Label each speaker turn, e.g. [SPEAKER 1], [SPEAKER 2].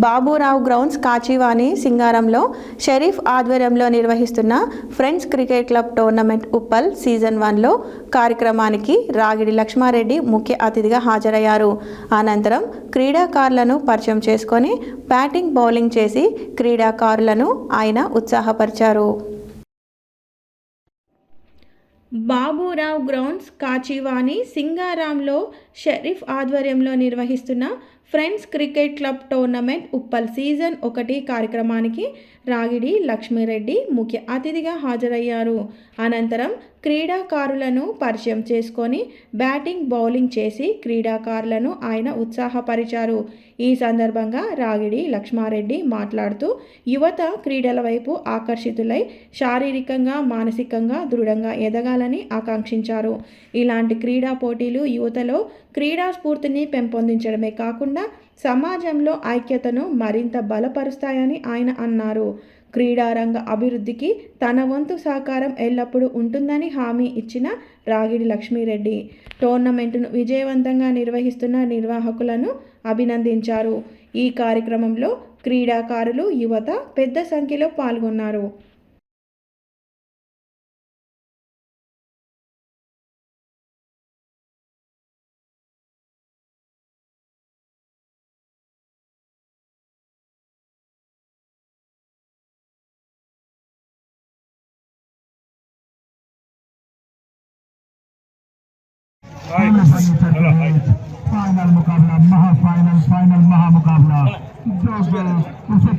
[SPEAKER 1] Baburao grounds Kachivani సింగారంలో షరీఫ్ ఆధ్వర్యంలో నిర్వహిస్తున్న friends cricket club tournament Uppal season 1లో కార్యక్రమానికి రాగిడి లక్ష్మారెడ్డి ముఖ్య అతిథిగా హాజరయ్యారు. అనంతరం క్రీడాకారులను పరిచయం చేసుకొని బ్యాటింగ్ బౌలింగ్ చేసి క్రీడాకారులను ఆయన ఉత్సాహపరిచారు. బాబురావు గ్రౌండ్స్ కాచివాని సింగారంలో షరీఫ్ ఆధ్వర్యంలో నిర్వహిస్తున్న friends cricket club tournament Uppal season 1 కార్యక్రమానికి రాగిడి లక్ష్మిరెడ్డి ముఖ్య అతిథిగా హాజరయ్యారు. అనంతరం క్రీడాకారులను పరిచయం చేసుకొని బ్యాటింగ్ బౌలింగ్ చేసి క్రీడాకారులను ఆయన ఉత్సాహపరిచారు. ఈ సందర్భంగా రాగిడి లక్ష్మారెడ్డి మాట్లాడుతూ యువత క్రీడల వైపు ఆకర్షితులై శారీరకంగా మానసికంగా దృఢంగా ఎదగాలని ఆకాంక్షించారు. ఇలాంటి క్రీడా పోటీలు యువతలో క్రీడా స్ఫూర్తిని పెంపొందించడమే కాకుండా సమాజంలో ఐక్యతను మరింత బలపరుస్తాయని ఆయన అన్నారు. క్రీడారంగ అభివృద్ధికి తన వంతు సహకారం ఎల్లప్పుడూ ఉంటుందని హామీ ఇచ్చిన రాగిడి లక్ష్మిరెడ్డి టోర్నమెంటును విజయవంతంగా నిర్వహిస్తున్న నిర్వాహకులను అభినందించారు. ఈ కార్యక్రమంలో క్రీడాకారులు, యువత పెద్ద సంఖ్యలో పాల్గొన్నారు.
[SPEAKER 2] फाइनल मुकाबला, फाइनल महामुकाबला जो उसे